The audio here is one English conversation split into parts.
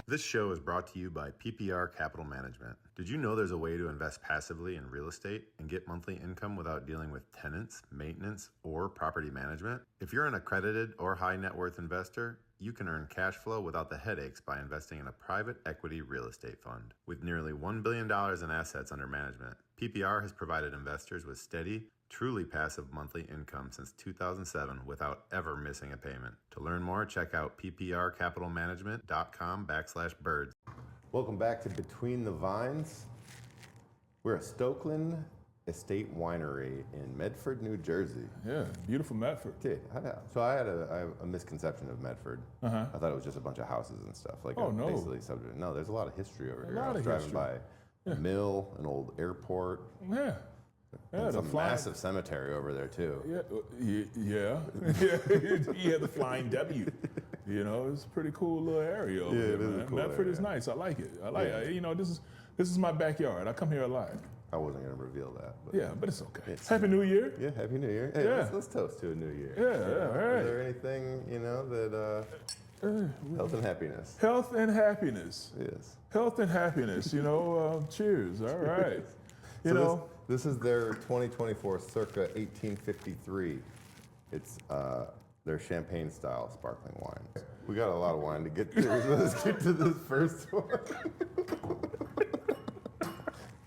This show is brought to you by PPR Capital Management. Did you know there's a way to invest passively in real estate and get monthly income without dealing with tenants, maintenance, or property management? If you're an accredited or high net worth investor, you can earn cash flow without the headaches by investing in a private equity real estate fund. With nearly $1 billion in assets under management, PPR has provided investors with steady, truly passive monthly income since 2007 without ever missing a payment. To learn more, check out pprcapitalmanagement.com/birds. Welcome back to Between the Vines. We're at Stokelan Estate Winery in Medford, New Jersey. Yeah, beautiful Medford. So I had a misconception of Medford. I thought it was just a bunch of houses and stuff. Basically subdivision. No, there's a lot of history over here. I was driving by a mill, an old airport. Yeah. Yeah, some massive cemetery over there too. Yeah. You had the Flying W. You know, it's a pretty cool little area over there, man. Cool Medford is nice. I like it. It. You know, this is my backyard. I come here a lot. I wasn't gonna reveal that. But but it's okay. Happy New Year. Yeah, Happy New Year. Hey, let's toast to a new year. Yeah, all right. Is there anything, that health and happiness? Health and happiness. Yes. Health and happiness. Cheers. All right. This is their 2024 Circa 1853. It's their champagne style sparkling wine. We got a lot of wine to get through, so let's get to this first one.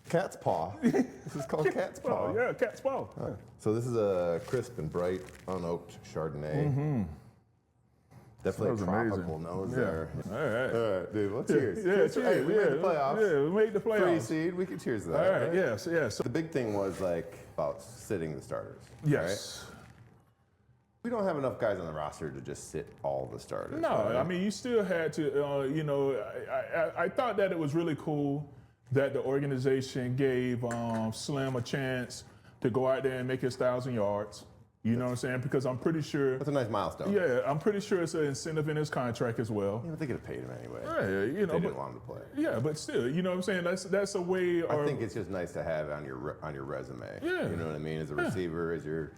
Catspaw. This is called Catspaw. Yeah, Catspaw. So this is a crisp and bright, unoaked Chardonnay. Definitely a tropical nose there. All right, dude. Well, cheers. Cheers. Hey, we made the playoffs. Yeah, we made the playoffs. Free seed. We can cheers to that. All right. Yes. So the big thing was about sitting the starters. Yes. Right? We don't have enough guys on the roster to just sit all the starters. No, right? I mean you still had to. I thought that it was really cool that the organization gave Slim a chance to go out there and make his 1,000 yards. You know what I'm saying? Because I'm pretty sure that's a nice milestone. Yeah, I'm pretty sure it's an incentive in his contract as well. Yeah, but they could have paid him anyway. Yeah, they didn't want him to play. Yeah, but still, you know what I'm saying? That's a way. I think it's just nice to have on your resume. Yeah, you know what I mean? As a receiver, as you're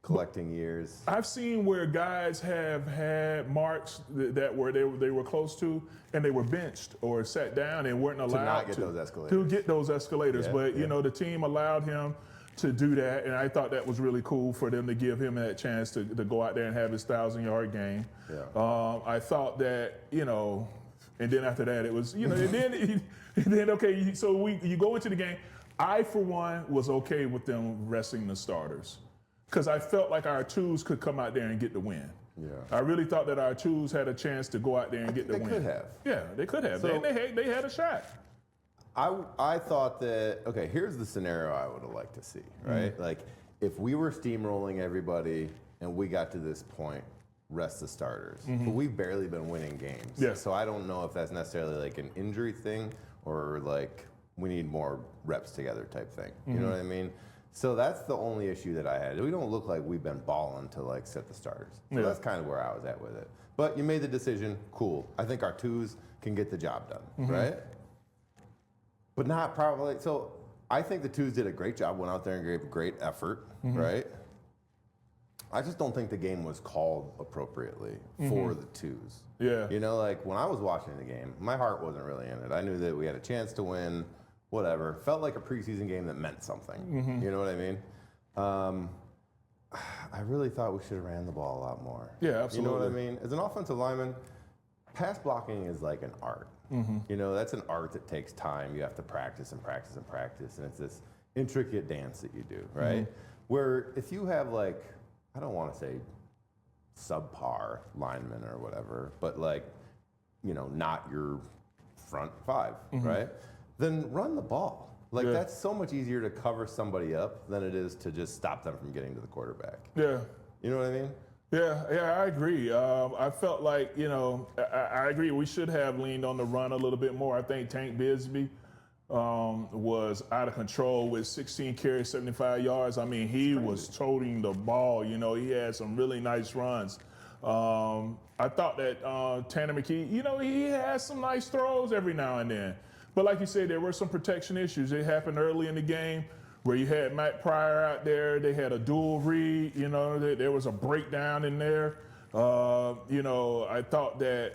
collecting years. I've seen where guys have had marks that were they were close to, and they were benched or sat down and weren't allowed to not get those escalators. To get those escalators, but the team allowed him to do that, and I thought that was really cool for them to give him that chance to go out there and have his 1,000-yard game. Yeah. I thought that, and then after that it was, and then okay, so you go into the game. I, for one, was okay with them resting the starters because I felt like our twos could come out there and get the win. Yeah. I really thought that our twos had a chance to go out there and get the win. They could have. Yeah, they could have. So, they had a shot. I thought that, okay, here's the scenario I would have liked to see, right? Like, if we were steamrolling everybody and we got to this point, rest the starters. But we've barely been winning games. Yeah. So I don't know if that's necessarily like an injury thing or like we need more reps together type thing. You know what I mean? So that's the only issue that I had. We don't look like we've been balling to like set the starters. So that's kind of where I was at with it. But you made the decision, cool. I think our twos can get the job done, right? But not probably. So I think the twos did a great job, went out there and gave a great effort, right? I just don't think the game was called appropriately for the twos. Yeah. When I was watching the game, my heart wasn't really in it. I knew that we had a chance to win, whatever. Felt like a preseason game that meant something. You know what I mean? I really thought we should have ran the ball a lot more. Yeah, absolutely. You know what I mean? As an offensive lineman, pass blocking is like an art. That's an art that takes time. You have to practice and practice and practice, and it's this intricate dance that you do, right? Where if you have I don't want to say subpar linemen or whatever, but not your front five, right? Then run the ball. That's so much easier to cover somebody up than it is to just stop them from getting to the quarterback. Yeah. You know what I mean? Yeah, I agree. I felt like, I agree. We should have leaned on the run a little bit more. I think Tank Bigsby was out of control with 16 carries, 75 yards. I mean, he was toting the ball. He had some really nice runs. I thought that Tanner McKee, he has some nice throws every now and then. But like you said, there were some protection issues. It happened early in the game where you had Matt Pryor out there. They had a dual read. There was a breakdown in there. I thought that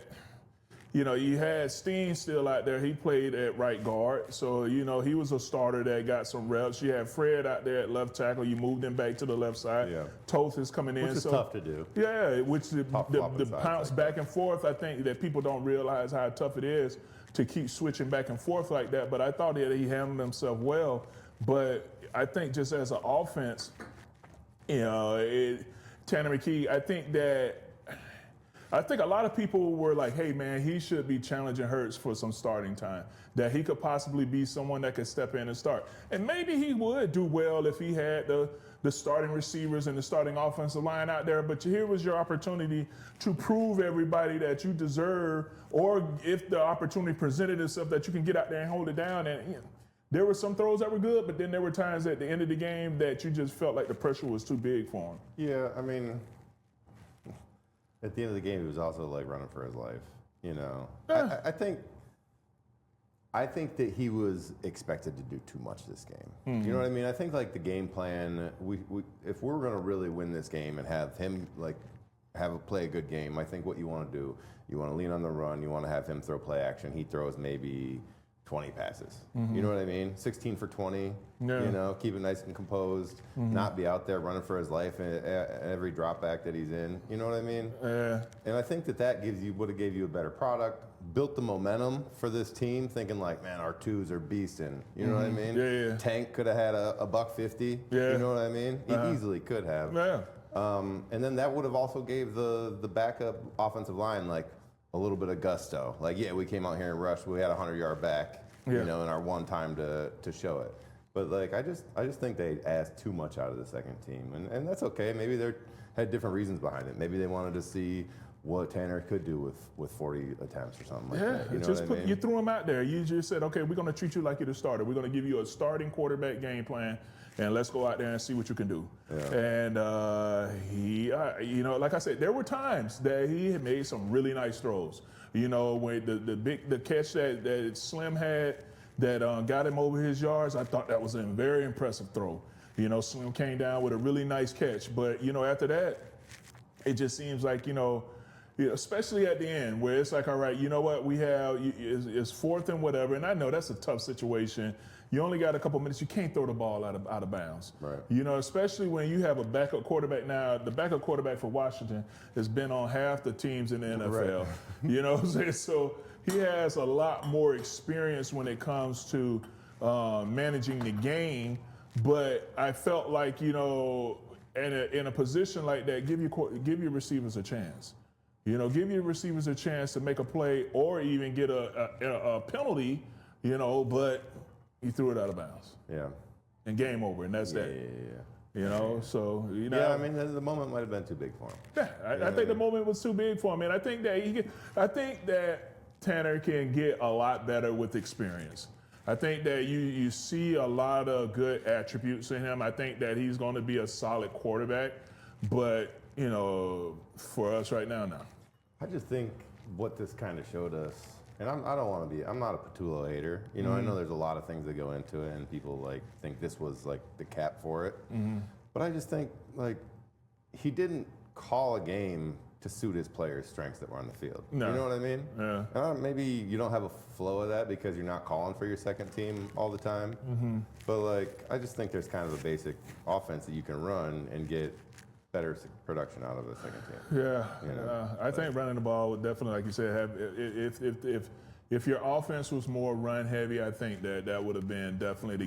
you know, you had Steen still out there. He played at right guard. So, you know, he was a starter that got some reps. You had Fred out there at left tackle. You moved him back to the left side. Yeah. Toth is coming in. Which is so, tough to do. Yeah, which the flopping sides bounce like back and forth, I think that people don't realize how tough it is to keep switching back and forth like that. But I thought that he handled himself well. But I think just as an offense, you know, Tanner McKee, I think a lot of people were like, hey, man, he should be challenging Hurts for some starting time, that he could possibly be someone that could step in and start. And maybe he would do well if he had the starting receivers and the starting offensive line out there. But here was your opportunity to prove everybody that you deserve, or if the opportunity presented itself, that you can get out there and hold it down. And you know, there were some throws that were good, but then there were times at the end of the game that you just felt like the pressure was too big for him. Yeah, I mean, at the end of the game, he was also like running for his life. You know, Yeah. I think that he was expected to do too much this game. You know what I mean? I think like the game plan, if we're going to really win this game and have him like play a good game, I think what you want to do, you want to lean on the run, you want to have him throw play action. He throws maybe 20 passes. You know what I mean? 16 for 20. Yeah. You know, keep it nice and composed, not be out there running for his life in every drop back that he's in. You know what I mean? Yeah. And I think that would have gave you a better product, built the momentum for this team, thinking like, man, our twos are beasting. You know what I mean? Yeah. Tank could have had a $150. Yeah. You know what I mean? He easily could have. Yeah. And then that would have also gave the backup offensive line like a little bit of gusto. Like, yeah, we came out here and rushed. We had a 100-yard back, you know, in our one time to show it. But like, I just think they asked too much out of the second team, and that's okay. Maybe they had different reasons behind it. Maybe they wanted to see what Tanner could do with 40 attempts or something like that. You know just what I mean? you threw him out there. You just said, okay, we're going to treat you like you're the starter. We're going to give you a starting quarterback game plan, and let's go out there and see what you can do. Yeah. And he, you know, like I said, there were times that he had made some really nice throws. You know, when the catch that Slim had that got him over his yards, I thought that was a very impressive throw. You know, Slim came down with a really nice catch, but you know, after that, it just seems like, you know, especially at the end where it's like, all right, you know what, we have, it's fourth and whatever, and I know that's a tough situation. You only got a couple minutes. You can't throw the ball out of bounds. Right. You know, especially when you have a backup quarterback. Now, the backup quarterback for Washington has been on half the teams in the NFL. Right. You know what I'm saying? So he has a lot more experience when it comes to managing the game. But I felt like, you know, in a position like that, give your receivers a chance. You know, give your receivers a chance to make a play or even get a penalty, you know, but he threw it out of bounds. Yeah. And game over, and that's that. Yeah. You know, so, you know. Yeah, I mean, the moment might have been too big for him. Yeah, I think the moment was too big for him. And I think that Tanner can get a lot better with experience. I think that you see a lot of good attributes in him. I think that he's going to be a solid quarterback. But, you know, for us right now, no. I just think what this kind of showed us, and I'm not a Patullo hater. You know, I know there's a lot of things that go into it, and people like think this was like the cap for it. But I just think like he didn't call a game to suit his players' strengths that were on the field. No. You know what I mean? Yeah. Maybe you don't have a flow of that because you're not calling for your second team all the time. But like, I just think there's kind of a basic offense that you can run and get better production out of the second team. Yeah, You know, I think running the ball would definitely, like you said, have if your offense was more run heavy, I think that would have been definitely the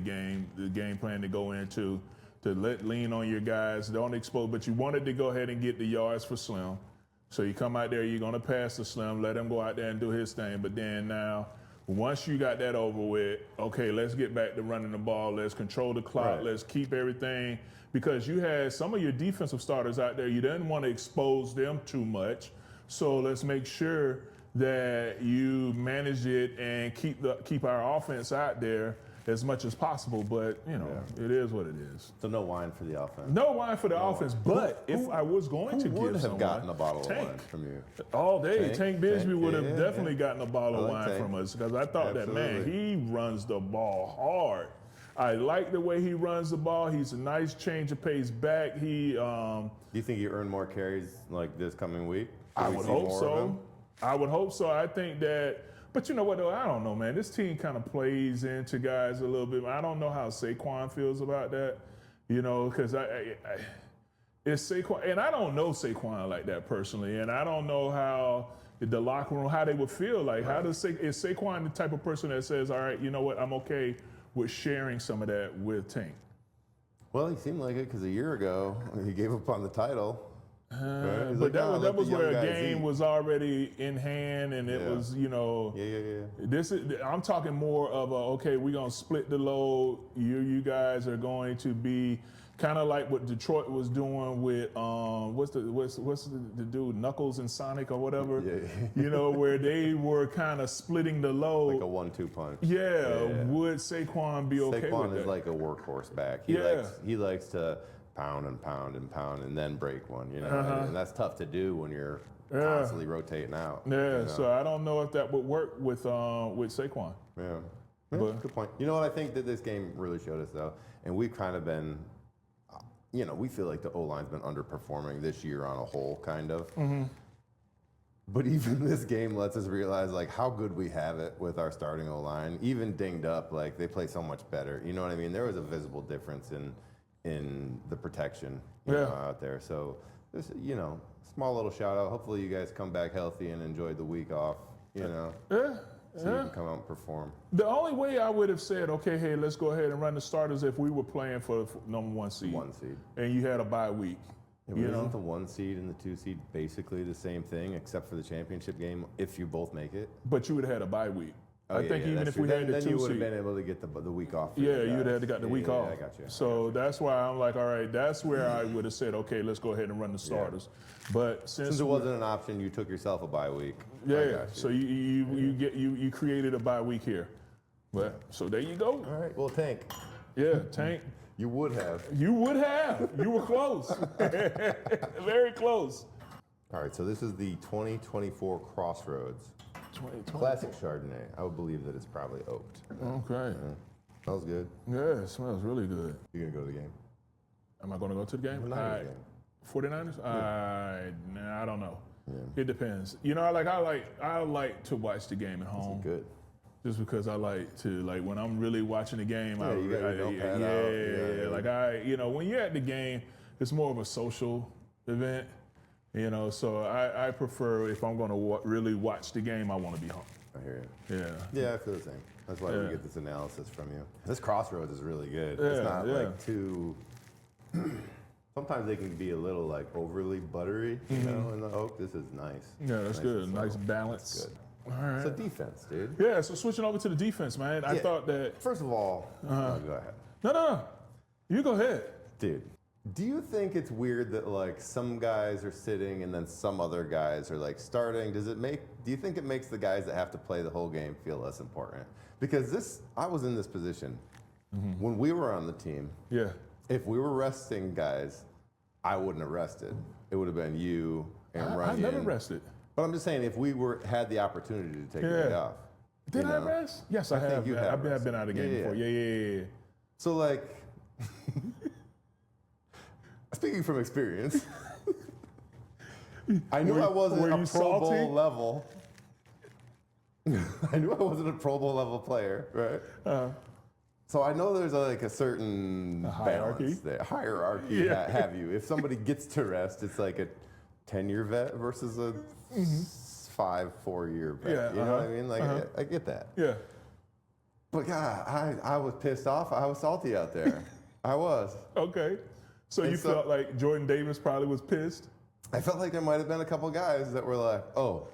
game plan to go into, to lean on your guys, don't expose, but you wanted to go ahead and get the yards for Slim. So you come out there, you're gonna pass to Slim, let him go out there and do his thing. But then now, once you got that over with, okay, let's get back to running the ball. Let's control the clock. Right. Let's keep everything. Because you had some of your defensive starters out there, you didn't want to expose them too much. So let's make sure that you manage it and keep our offense out there as much as possible. But, you know, It is what it is. So no wine for the offense. No wine for the offense. But if I was going to would give have someone, gotten a bottle Tank. of wine from you? All day. Tank Bisbee would have yeah, definitely gotten a bottle of like wine Tank. from us, because I thought that, man, Absolutely. he runs the ball hard. I like the way he runs the ball. He's a nice change of pace back. Do you think you earn more carries like this coming week? I would hope so. I would hope so. I think that, but you know what though? I don't know, man. This team kind of plays into guys a little bit. I don't know how Saquon feels about that, you know, because it's Saquon, and I don't know Saquon like that personally, and I don't know how the locker room, how they would feel like. How does is Saquon the type of person that says, all right, you know what, I'm okay with sharing some of that with Tank? Well, he seemed like it because a year ago he gave up on the title. Right? But that was where a guys game eat." was already in hand, and it was, you know. Yeah. I'm talking more of a, okay, we're gonna split the load. You guys are going to be kind of like what Detroit was doing with what's the dude, Knuckles and Sonic or whatever. You know, where they were kind of splitting the load. Like a 1-2 punch. Yeah. Would Saquon be okay with that? Saquon is like a workhorse back. He likes to pound and pound and pound and then break one, you know. And that's tough to do when you're constantly rotating out. Yeah. You know? So I don't know if that would work with Saquon. Yeah. But, good point. You know what I think that this game really showed us though, and we've kind of been, you know, we feel like the O-line's been underperforming this year on a whole, kind of. But even this game lets us realize like how good we have it with our starting O-line. Even dinged up, like they play so much better. You know what I mean? There was a visible difference in the protection out there. So this, you know, small little shout out. Hopefully you guys come back healthy and enjoy the week off. You know. So you can come out and perform. The only way I would have said, okay, hey, let's go ahead and run the starters if we were playing for the number 1 seed. 1 seed. And you had a bye week. Isn't the 1 seed and the 2 seed basically the same thing except for the championship game if you both make it? But you would have had a bye week. Oh, I think even if we had the 2 seed. Then you would have been able to get the week off. Yeah, you would have had to got the week off. I got you. So that's why I'm like, all right, that's where I would have said, okay, let's go ahead and run the starters. But since it wasn't an option, you took yourself a bye week. Yeah, so you created a bye week here. But so there you go. All right, well, Tank. Yeah, Tank. You would have. You would have. You were close. Very close. All right, so this is the 2024 Crossroads Classic Chardonnay. I would believe that it's probably oaked. Okay. Smells good. Yeah, it smells really good. You gonna go to the game? Am I gonna go to the game? 49ers? Nah, I don't know. Yeah. It depends. You know, I like to watch the game at home. Good. Just because I like to, when I'm really watching the game, you got your notepad out. you know, when you're at the game, it's more of a social event, you know, so I prefer, if I'm going to really watch the game, I want to be home. I hear you. Yeah, I feel the same. That's why we get this analysis from you. This Crossroads is really good. It's not like too, sometimes they can be a little overly buttery, you know, in the oak. This is nice. Yeah, that's good. Nice balance. That's good. All right. So defense, dude. Yeah, so switching over to the defense, man. I thought that. First of all, go ahead. No. You go ahead. Dude, do you think it's weird that some guys are sitting and then some other guys are starting? Do you think it makes the guys that have to play the whole game feel less important? Because I was in this position when we were on the team. Yeah. If we were resting guys, I wouldn't have rested. It would have been you and Runyon. I never rested. But I'm just saying, if we had the opportunity to take a day off. Did I rest? Yes, I have. Think I've been out of the game before. Yeah. So speaking from experience, I knew I wasn't a Pro Bowl level. I knew I wasn't a Pro Bowl level player, right? So I know there's a certain hierarchy. Balance there. Hierarchy, have you? If somebody gets to rest, it's like a 10-year vet versus a 4-year vet. Yeah, you know what I mean? I get that. Yeah. But God, I was pissed off. I was salty out there. I was. Okay. So you felt like Jordan Davis probably was pissed? I felt like there might have been a couple guys that were like, oh,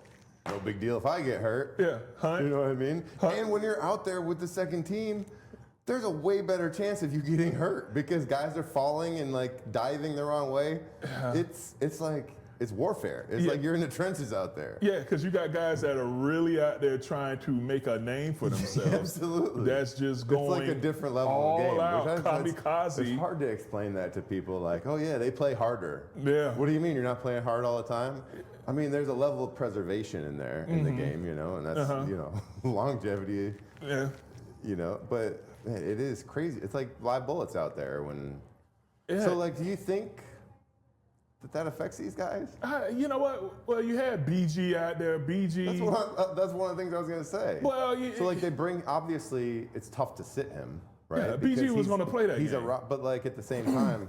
no big deal if I get hurt. Yeah. Hunt. You know what I mean? And when you're out there with the second team, there's a way better chance of you getting hurt because guys are falling and diving the wrong way. It's warfare. It's like you're in the trenches out there. Yeah, because you got guys that are really out there trying to make a name for themselves. Absolutely. That's just going it's a different level all of game. out, kamikaze. It's hard to explain that to people oh yeah, they play harder. Yeah. What do you mean you're not playing hard all the time? I mean, there's a level of preservation in there in the game, you know, and that's, longevity. Yeah. You know, but man, it is crazy. It's like live bullets out there when. Yeah. So do you think that affects these guys? You know what? Well, you had BG out there. BG. That's one of the things I was gonna say. Well, so like they bring, obviously it's tough to sit him, right? Yeah, Because BG was going to play that he's game. but like at the same time,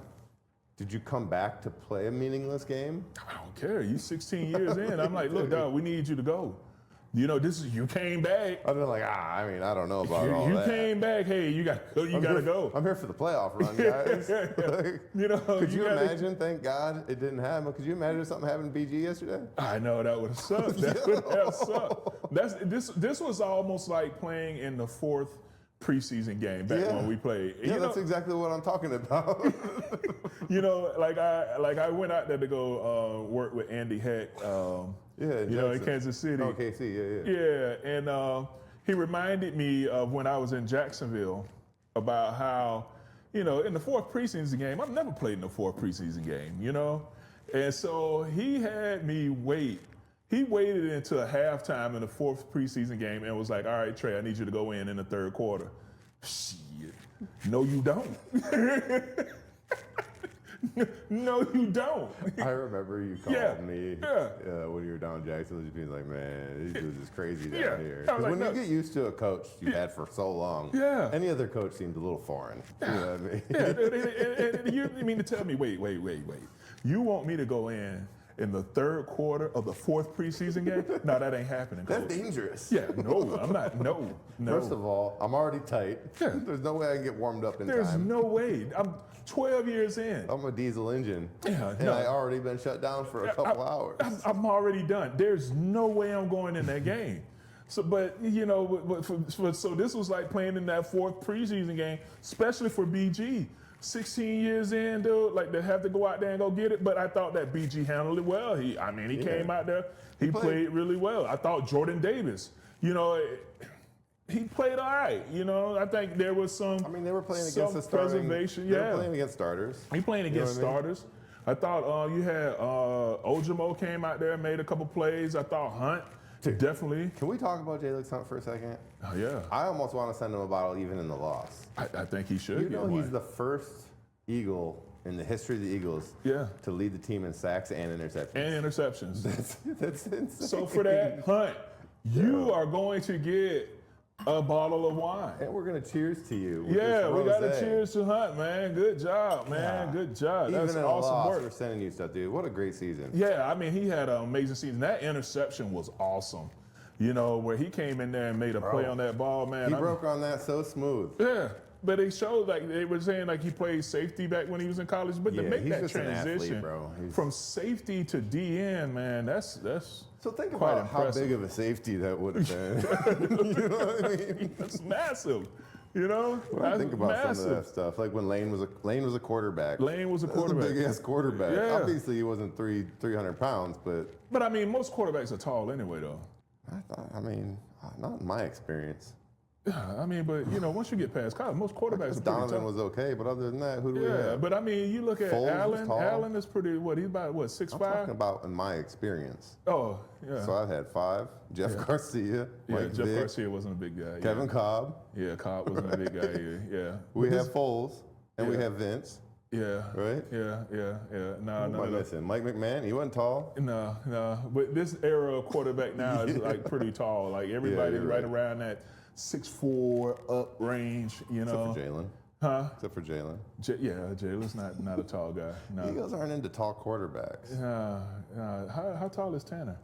did you come back to play a meaningless game? I don't care. You 16 years in. I'm like, look, dog, we need you to go. You know, you came back. I've been like, I mean, I don't know about all You that. came back. Hey, you got to go. I'm here for the playoff run, guys. Like, You know, could you imagine? Thank God it didn't happen. Could you imagine if something happened to BG yesterday? I know that would have sucked. That would have sucked. This was almost like playing in the 4th preseason game back when we played. Yeah, that's exactly what I'm talking about. You know, like I went out there to go work with Andy Heck. In Kansas City. Oh, KC, yeah. Yeah, and he reminded me of when I was in Jacksonville about how, in the 4th preseason game, I've never played in the 4th preseason game, And so he had me wait. He waited until halftime in the 4th preseason game and was like, all right, Trey, I need you to go in the 3rd quarter. Shit. No, you don't. No, you don't. I remember you called me when you were down in Jacksonville, just being like, man, these dudes is crazy down here. Because when you get used to a coach you've had for so long, any other coach seems a little foreign. You know what I mean? You mean to tell me, wait. You want me to go in the 3rd quarter of the 4th preseason game? No, that ain't happening, Coach. That's dangerous. Yeah, no, I'm not. No. First of all, I'm already tight. Yeah. There's no way I can get warmed up in time. There's no way. I'm 12 years in. I'm a diesel engine. Yeah, and I already been shut down for a couple hours. I'm already done. There's no way I'm going in that game. So, but so this was like playing in that 4th preseason game, especially for BG. 16 years in, dude, like they have to go out there and go get it. But I thought that BG handled it well. He came out there, he played really well. I thought Jordan Davis, he played all right. I think there was some. I mean, they were playing against the preservation. They were playing against starters. He playing against starters. I thought you had Ojimo came out there and made a couple plays. I thought Hunt. Definitely. Can we talk about Jalix Hunt for a second? Oh, yeah. I almost want to send him a bottle even in the loss. I think he should. He's the first Eagle in the history of the Eagles to lead the team in sacks and interceptions. That's insane. So for that, Hunt, you are going to get a bottle of wine. And we're going to cheers to you. We got to cheers to Hunt, man. Good job, man. Yeah. Good job. That's Even in awesome a loss, work. we're sending you stuff, dude. What a great season. Yeah, I mean, he had an amazing season. That interception was awesome. Where he came in there and made a play on that ball, man. He broke on that so smooth. Yeah. But it showed, like they were saying, like he played safety back when he was in college. But to make that transition from safety to DN, man, that's so think quite about impressive. How big of a safety that would have been. You know what I mean? That's massive. Think about massive. Some of that stuff. Like when Lane was a quarterback. Lane was a quarterback. Big ass quarterback. Yeah. Obviously he wasn't 300 pounds, but. But I mean, most quarterbacks are tall anyway, though. Not in my experience. Yeah, I mean, but once you get past college, most quarterbacks are pretty Donovan tall. was okay, but other than that, who do we have? Yeah, but I mean, you look at Foles Allen. Allen is pretty. He's about 6'5"? I'm talking about in my experience. Oh, yeah. So I've had 5. Jeff Garcia. Mike Jeff Vick, Garcia wasn't a big guy. Kevin Cobb. Yeah, Cobb wasn't a big guy either. Yeah. We have Foles and we have Vince. Yeah. Right? Yeah. No, Who am I missing? Mike McMahon, he wasn't tall. No. But this era of quarterback now is like pretty tall. Like everybody's right around that 6'4" up range, Except for Jalen. Huh? Except for Jalen. Jalen's not a tall guy. No. Eagles aren't into tall quarterbacks. How tall is Tanner?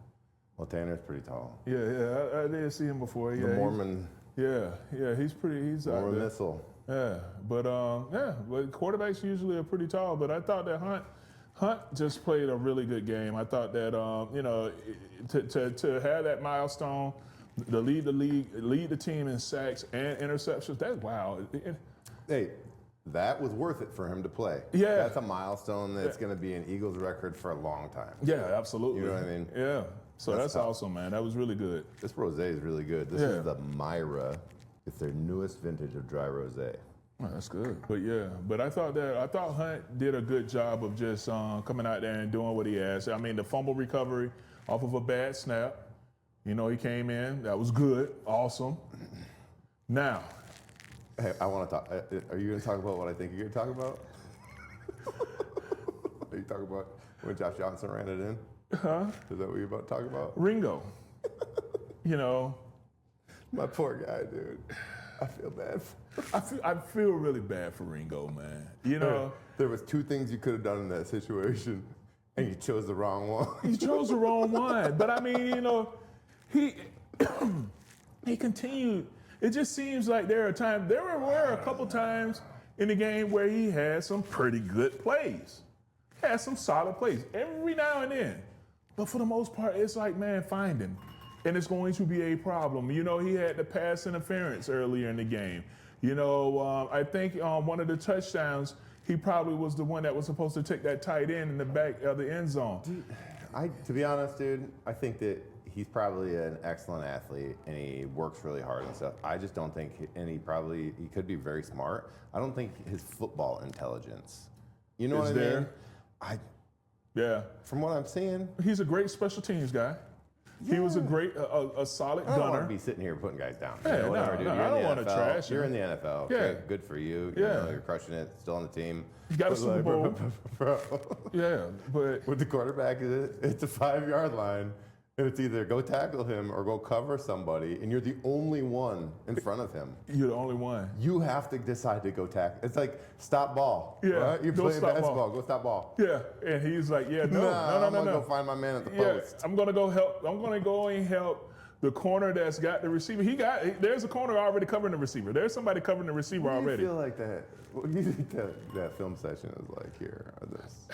Well, Tanner's pretty tall. Yeah. I did see him before. The Mormon. Yeah. He's Mormon missile. Yeah, but quarterbacks usually are pretty tall. But I thought that Hunt just played a really good game. I thought that to have that milestone, to lead the team in sacks and interceptions. That's wow. Hey, that was worth it for him to play. Yeah, that's a milestone that's going to be an Eagles record for a long time. Yeah, absolutely. You know what I mean? Yeah. So that's awesome, man. That was really good. This rosé is really good. This is the Myra. It's their newest vintage of dry rosé. Oh, that's good. But I thought Hunt did a good job of just coming out there and doing what he asked. I mean, the fumble recovery off of a bad snap. He came in. That was good. Awesome. Now. Hey, I want to talk. Are you going to talk about what I think you're going to talk about? Are you talking about When Josh Johnson ran it in? Huh? Is that what you're about to talk about? Ringo. You know, My poor guy, dude. I feel bad. I feel really bad for Ringo, man. You know, There was two things you could have done in that situation, and you chose the wrong one. he chose the wrong one. But I mean, you know, he continued. It just seems like there were a couple times in the game where he had some pretty good plays. Had some solid plays every now and then. But for the most part, it's like, man, find him. And it's going to be a problem. You know, he had the pass interference earlier in the game. You know, I think one of the touchdowns, he probably was the one that was supposed to take that tight end in the back of the end zone. Dude, to be honest, dude, I think that he's probably an excellent athlete and he works really hard and stuff. I just don't think, he could be very smart. I don't think his football intelligence, you know Is what I there? mean? Yeah. From what I'm seeing, He's a great special teams guy. He was a great, a solid I don't want gunner. to be sitting here putting guys down. Yeah, You know, whatever, no, dude. no, You're I in don't the wanna NFL. trash You're him. in the NFL. Yeah. Okay, good for you. Yeah. You know, you're crushing it. Still on the team. You got a But Super like, Bowl. bro, Yeah, but with the quarterback, it's a 5-yard line, and it's either go tackle him or go cover somebody, and you're the only one in front of him. you're the only one. You have to decide to go tackle. It's like stop ball. Yeah, right? You're go playing stop basketball. ball. Go stop ball. Yeah, and he's like, yeah, no, I'm no. gonna go find my man at the Yeah, post. I'm gonna go help. I'm gonna go and help the corner that's got the receiver. There's a corner already covering the receiver. There's somebody covering the receiver What do already. you feel like that? What do you think that film session is like here? Or this?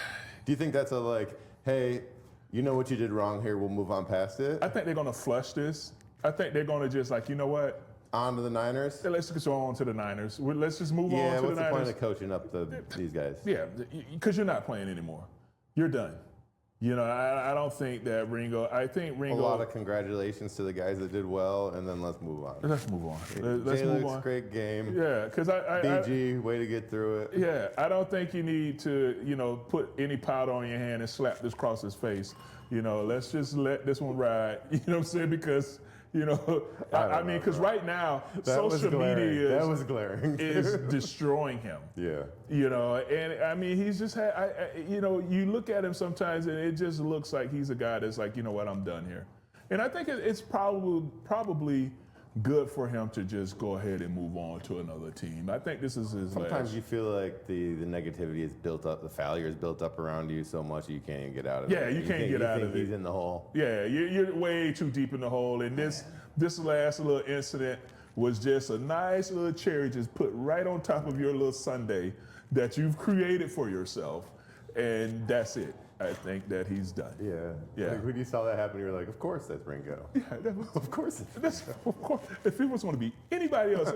Do you think that's a like, hey, you know what you did wrong here, we'll move on past it? I think they're gonna flush this. I think they're gonna just like, you know what? On to the Niners? Yeah, let's just go on to the Niners. Let's just move on Yeah, to what's the the point Niners. of coaching up these guys? Yeah, because you're not playing anymore. You're done. You know, I don't think that Ringo. I think A Ringo. lot of congratulations to the guys that did well, and then let's move on. Let's move on. Let's move J-Luke's on. great game. Yeah, because BG, way to get through it. Yeah, I don't think you need to, you know, put any powder on your hand and slap this across his face. You know, let's just let this one ride. You know what I'm saying? Because, you know, I mean, because right now, social media That was glaring. is destroying him. Yeah. You know, and I mean, he's just had, you know, you look at him sometimes and it just looks like he's a guy that's like, you know what, I'm done here. And I think it's probably good for him to just go ahead and move on to another team. I think this is his Sometimes last. you feel like the negativity is built up, the failure is built up around you so much you can't even get out of it. Yeah, you can't get out of it. He's in the hole. Yeah, you're way too deep in the hole. And this last little incident was just a nice little cherry just put right on top of your little sundae that you've created for yourself. And that's it. I think that he's done. Yeah. Yeah. Like when you saw that happen, you were like, of course that's Ringo. Yeah, that was, Of course. of course. If it was going to be anybody else,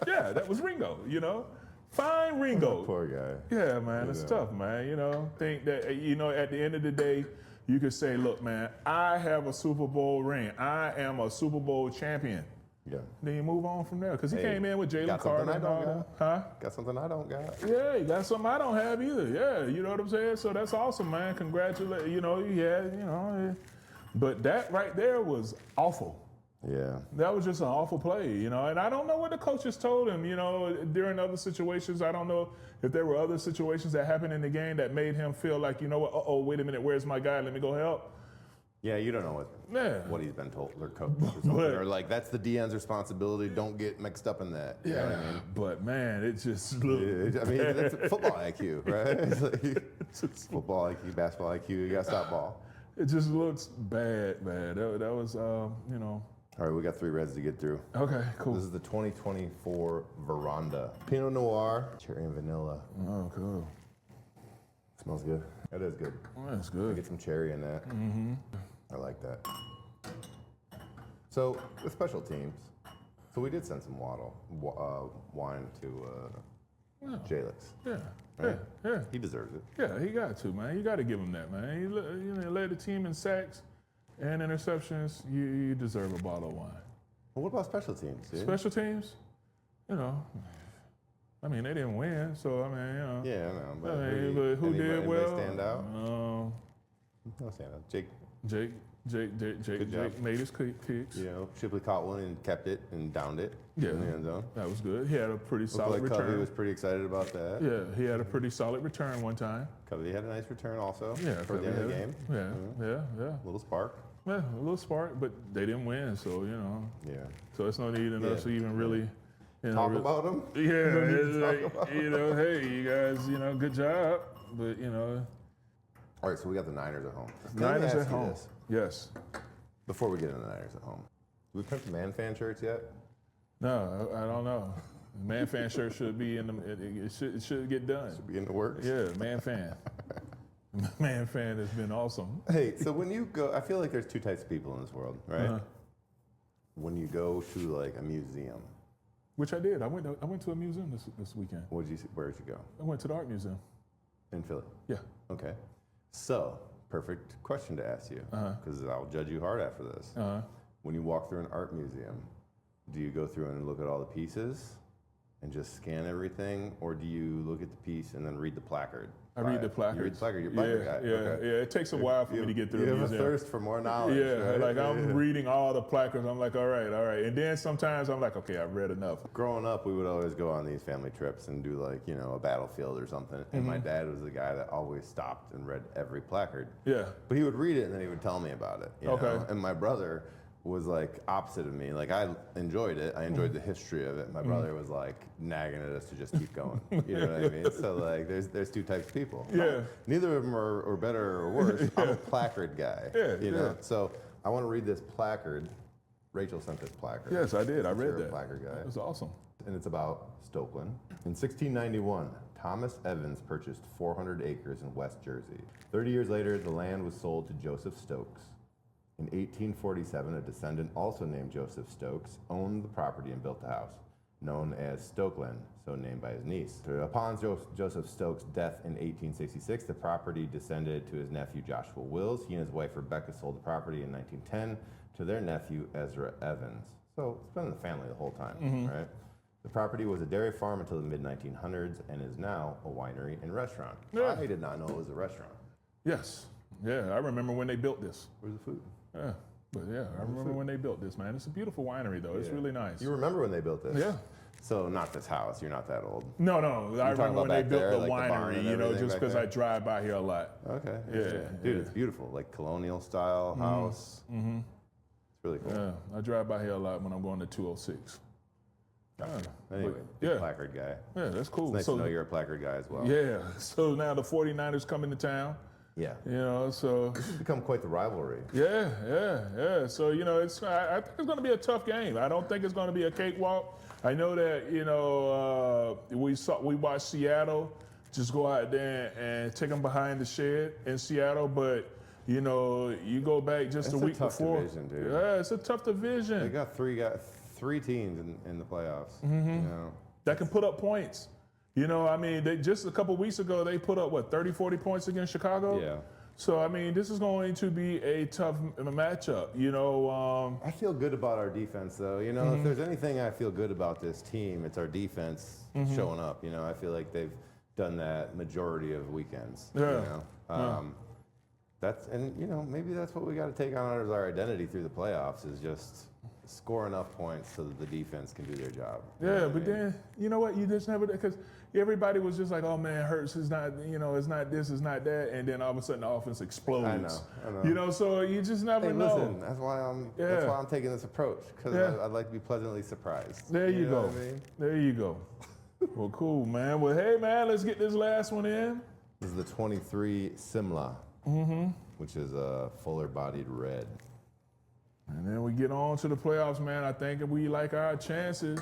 yeah, that was Ringo, you know? Fine Ringo. Poor guy. Yeah, man, it's tough, man. You know, think that, you know, at the end of the day, you could say, look, man, I have a Super Bowl ring. I am a Super Bowl champion. Yeah. Then you move on from there. Because he Hey, came in with Jalen got something Carter I and all don't that. Huh? Got something I don't got. Yeah, you got something I don't have either. Yeah, you know what I'm saying? So that's awesome, man. Congratulations. You know, yeah, you know. But that right there was awful. Yeah. That was just an awful play, you know. And I don't know what the coaches told him, you know, during other situations. I don't know if there were other situations that happened in the game that made him feel like, you know what, wait a minute, where's my guy? Let me go help. Yeah, you don't know what he's been told or coached or something. Or like, that's the DN's responsibility. Don't get mixed up in that. You know what I mean? But man, it just looked Yeah, I mean, that's football IQ, right? It's like football IQ, basketball IQ, you got to stop ball. It just looks bad, man. That was, you know. All right, we got 3 reds to get through. Okay, cool. This is the 2024 Verandah. Pinot Noir, cherry and vanilla. Oh, cool. Smells good. That is good. Oh, that's good. Get some cherry in that. Mm-hmm. I like that. So, with special teams, so we did send some wine to Jalix. Yeah, Right? yeah. He deserves it. Yeah, he got to, man. You got to give him that, man. He led the team in sacks and interceptions. You deserve a bottle of wine. Well, what about special teams? Dude? Special teams, you know, I mean, they didn't win, so I mean, you know. Yeah, I know. But, I mean, but who did anybody well? stand out? No Santa. Jake, Jake made his kicks. you know, Shipley caught one and kept it and downed it Yeah, in the end zone. that was good. He had a pretty Looked solid like return. Covey was pretty excited about that. Yeah, he had a pretty solid return one time. Covey had a nice return also Yeah, for the end of the game. Yeah. A little spark. Yeah, a little spark, but they didn't win, so you know. Yeah. So it's no need in us to even really, you know, Talk about them? Yeah, No need to it's talk like, about you know, hey, you guys, you know, good job, but you know, All right, so we got the Niners at home. Let me Niners ask at you home. this Yes. before we get into the Niners at home. Do we print the man fan shirts yet? No, I don't know. Man fan shirt should be in the. It should get done. Be in the works? Yeah, man fan. Man fan has been awesome. Hey, so when you go, I feel like there's two types of people in this world, right? Uh-huh. When you go to like a museum, Which I did. I went to a museum this weekend. where'd you go? I went to the art museum. In Philly? Yeah. Okay. So, perfect question to ask you, because I'll judge you hard after this. When you walk through an art museum, do you go through and look at all the pieces and just scan everything, or do you look at the piece and then read the placard? I read the placard. You read the placard. You're a placard guy. Yeah, Okay. yeah. It takes a while for me to get through You the have museum. a thirst for more knowledge. Yeah, right? like I'm reading all the placards. I'm like, all right. And then sometimes I'm like, okay, I've read enough. Growing up, we would always go on these family trips and do like, you know, a battlefield or something. And my dad was the guy that always stopped and read every placard. Yeah. But he would read it and then he would tell me about it. You Okay. know? And my brother was like opposite of me. Like I enjoyed it. I enjoyed the history of it. My brother was like nagging at us to just keep going. You know what I mean? So like there's two types of people. Yeah. Neither of them are better or worse. I'm a placard guy. Yeah, You know? yeah. So I want to read this placard. Rachel sent this placard. Yes, I did. I Since read you're a that. placard guy. It was awesome. And it's about Stokelan. In 1691, Thomas Evans purchased 400 acres in West Jersey. 30 years later, the land was sold to Joseph Stokes. In 1847, a descendant also named Joseph Stokes owned the property and built the house, known as Stokelan, so named by his niece. Upon Joseph Stokes' death in 1866, the property descended to his nephew Joshua Wills. He and his wife Rebecca sold the property in 1910 to their nephew Ezra Evans. So it's been in the family the whole time, right? The property was a dairy farm until the mid-1900s and is now a winery and restaurant. Yeah. I did not know it was a restaurant. Yes. Yeah, I remember when they built this. Where's the food? Yeah. But yeah, I remember when they built this, man. It's a beautiful winery, though. It's Yeah. really nice. You remember when they built this? Yeah. So not this house. You're not that old. No. I talking remember about when they back built there, the like the barn winery, and you know, everything just back because there? I drive by here a lot. Okay. Yeah, Dude, yeah. it's beautiful. Like colonial style house. It's really cool. Yeah, I drive by here a lot when I'm going to 206. Anyway, But, big yeah. placard guy. Yeah, that's cool. It's nice So to know you're a placard guy as well. yeah, so now the 49ers coming to town, Yeah. you know, so It's become quite the rivalry. yeah. So, you know, I think it's going to be a tough game. I don't think it's going to be a cakewalk. I know that, you know, we watched Seattle just go out there and take them behind the shed in Seattle, but, you know, you go back just It's a a week tough before. division, dude. Yeah, it's a tough They division got three teams in the playoffs. You know. that can put up points. You know, I mean, just a couple weeks ago, they put up, 30, 40 points against Chicago? Yeah. So, I mean, this is going to be a tough matchup. You know, I feel good about our defense, though. You know, if there's anything I feel good about this team, it's our defense showing up. You know, I feel like they've done that majority of weekends. Yeah. You know? You know, maybe that's what we got to take on as our identity through the playoffs is just score enough points so that the defense can do their job. You know yeah, what I but mean? then, you know what? You just never, because everybody was just like, oh man, Hurts is not, you know, it's not this, it's not that. And then all of a sudden the offense explodes. I know. You know, so you just never Hey, know. listen, that's why I'm taking this approach because Yeah. I'd like to be pleasantly surprised. There you know go. what I mean? There you go. Well, cool, man. Well, hey, man, let's get this last one in. This is the 23 Simla, which is a fuller-bodied red. And then we get on to the playoffs, man. I think we like our chances.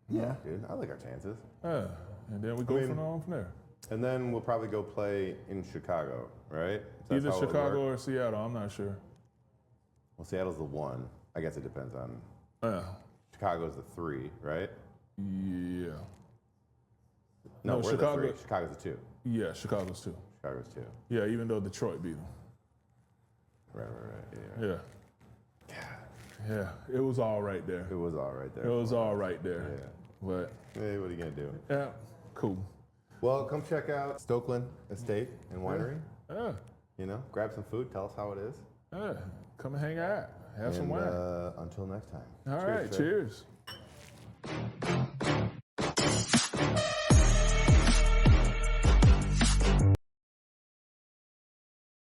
Yeah, dude, I like our chances. And then we go from there. And then we'll probably go play in Chicago, right? So that's Either how it would Chicago work. or Seattle. I'm not sure. Well, Seattle's the 1. I guess it depends on. Chicago's the 3, right? Yeah. No, No, we're Chicago- the 3. Chicago's the 2. Yeah, Chicago's too. Chicago's 2. Yeah, even though Detroit beat them. Right. Yeah. Yeah, it was all right there. It was all right there. It was all right there. Yeah. But, Hey, what are you gonna do? yeah, cool. Well, come check out Stokelan Estate and Winery. Yeah. grab some food, tell us how it is. Yeah, come and hang out, have some wine. Until next time. All right, Trey. cheers.